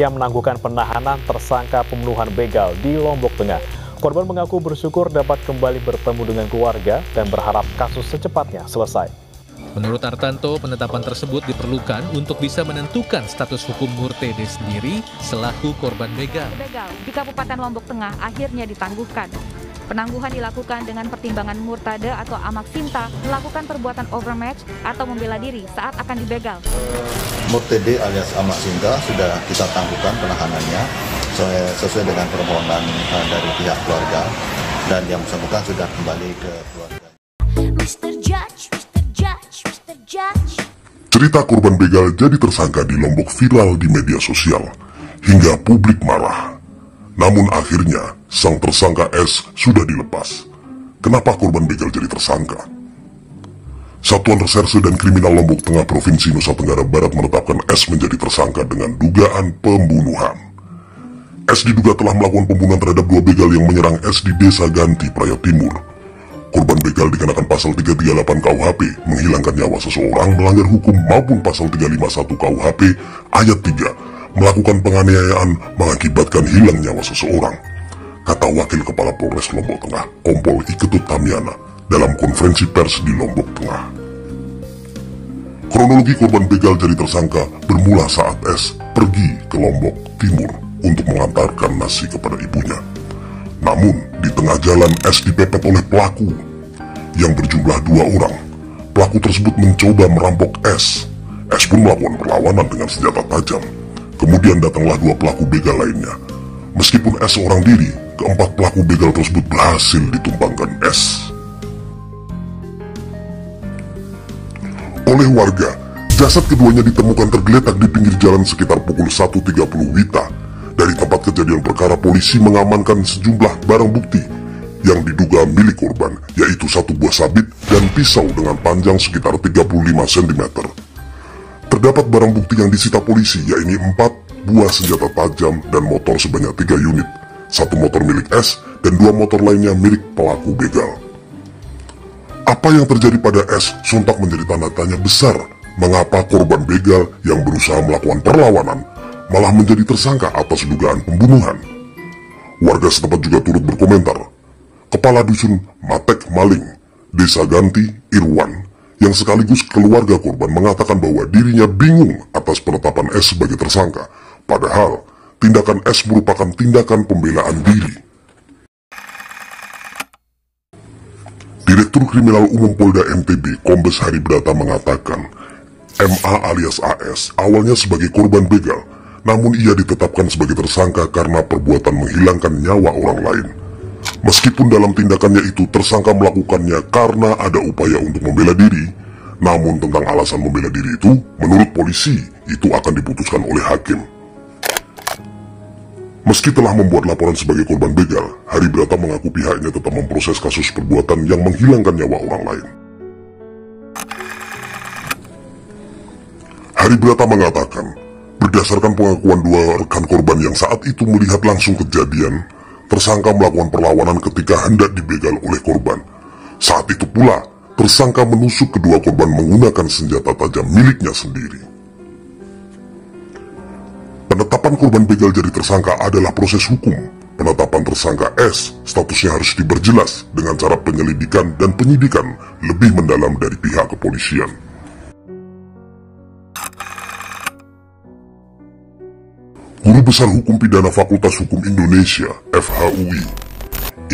yang menangguhkan penahanan tersangka pembunuhan begal di Lombok Tengah. Korban mengaku bersyukur dapat kembali bertemu dengan keluarga dan berharap kasus secepatnya selesai. Menurut Artanto, penetapan tersebut diperlukan untuk bisa menentukan status hukum Murtede sendiri selaku korban begal. Begal di Kabupaten Lombok Tengah akhirnya ditangguhkan. Penangguhan dilakukan dengan pertimbangan Murtade atau Amak Sinta melakukan perbuatan overmatch atau membela diri saat akan dibegal. Murtede alias Amak Sinta sudah kita tangguhkan penahanannya sesuai dengan permohonan dari pihak keluarga, dan yang bersangkutan sudah kembali ke keluarga. Cerita korban begal jadi tersangka di Lombok viral di media sosial hingga publik marah. Namun akhirnya sang tersangka S sudah dilepas. Kenapa korban begal jadi tersangka? Satuan Reserse dan Kriminal Lombok Tengah Provinsi Nusa Tenggara Barat menetapkan S menjadi tersangka dengan dugaan pembunuhan. S diduga telah melakukan pembunuhan terhadap 2 begal yang menyerang S di Desa Ganti, Praia Timur. Korban begal dikenakan pasal 338 KUHP menghilangkan nyawa seseorang melanggar hukum maupun pasal 351 KUHP ayat 3 melakukan penganiayaan mengakibatkan hilang nyawa seseorang, kata Wakil Kepala Polres Lombok Tengah, Kompol Iketut Tamiana, dalam konferensi pers di Lombok Tengah. Kronologi korban begal jadi tersangka bermula saat S pergi ke Lombok Timur untuk mengantarkan nasi kepada ibunya. Namun, di tengah jalan S dipepet oleh pelaku yang berjumlah 2 orang. Pelaku tersebut mencoba merampok S. S pun melakukan perlawanan dengan senjata tajam. Kemudian datanglah 2 pelaku begal lainnya. Meskipun S seorang diri, keempat pelaku begal tersebut berhasil ditumbangkan S. Oleh warga, jasad keduanya ditemukan tergeletak di pinggir jalan sekitar pukul 1.30 WITA. Dari tempat kejadian perkara, polisi mengamankan sejumlah barang bukti yang diduga milik korban, yaitu 1 buah sabit dan pisau dengan panjang sekitar 35 cm. Terdapat barang bukti yang disita polisi, yaitu 4 buah senjata tajam dan motor sebanyak 3 unit, 1 motor milik S dan 2 motor lainnya milik pelaku begal. Apa yang terjadi pada S sontak menjadi tanda tanya besar. Mengapa korban begal yang berusaha melakukan perlawanan malah menjadi tersangka atas dugaan pembunuhan? Warga setempat juga turut berkomentar. Kepala Dusun Matek Maling, Desa Ganti, Irwan, yang sekaligus keluarga korban, mengatakan bahwa dirinya bingung atas penetapan S sebagai tersangka, padahal tindakan S merupakan tindakan pembelaan diri. Direktur Kriminal Umum Polda NTB, Kombes Hari Brata, mengatakan MA alias AS awalnya sebagai korban begal, namun ia ditetapkan sebagai tersangka karena perbuatan menghilangkan nyawa orang lain. Meskipun dalam tindakannya itu tersangka melakukannya karena ada upaya untuk membela diri, namun tentang alasan membela diri itu, menurut polisi, itu akan diputuskan oleh hakim. Meski telah membuat laporan sebagai korban begal, Hari Brata mengaku pihaknya tetap memproses kasus perbuatan yang menghilangkan nyawa orang lain. Hari Brata mengatakan, berdasarkan pengakuan 2 rekan korban yang saat itu melihat langsung kejadian, tersangka melakukan perlawanan ketika hendak dibegal oleh korban. Saat itu pula, tersangka menusuk kedua korban menggunakan senjata tajam miliknya sendiri. Penetapan korban begal jadi tersangka adalah proses hukum. Penetapan tersangka S statusnya harus diperjelas dengan cara penyelidikan dan penyidikan lebih mendalam dari pihak kepolisian. Guru Besar Hukum Pidana Fakultas Hukum Indonesia (FHUI),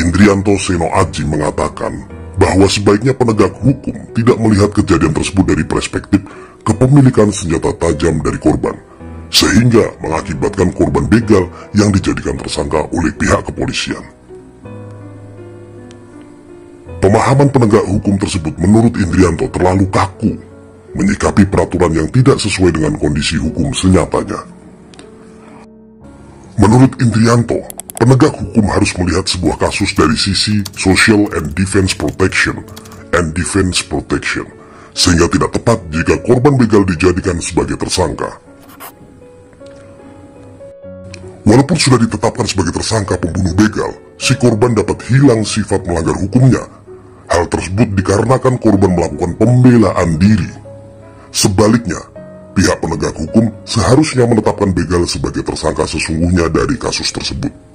Indrianto Seno Aji, mengatakan bahwa sebaiknya penegak hukum tidak melihat kejadian tersebut dari perspektif kepemilikan senjata tajam dari korban, sehingga mengakibatkan korban begal yang dijadikan tersangka oleh pihak kepolisian. Pemahaman penegak hukum tersebut menurut Indrianto terlalu kaku, menyikapi peraturan yang tidak sesuai dengan kondisi hukum senyatanya. Menurut Indrianto, penegak hukum harus melihat sebuah kasus dari sisi social and defense protection, sehingga tidak tepat jika korban begal dijadikan sebagai tersangka. Walaupun sudah ditetapkan sebagai tersangka pembunuh begal, si korban dapat hilang sifat melanggar hukumnya. Hal tersebut dikarenakan korban melakukan pembelaan diri. Sebaliknya, Pihak penegak hukum seharusnya menetapkan begal sebagai tersangka sesungguhnya dari kasus tersebut.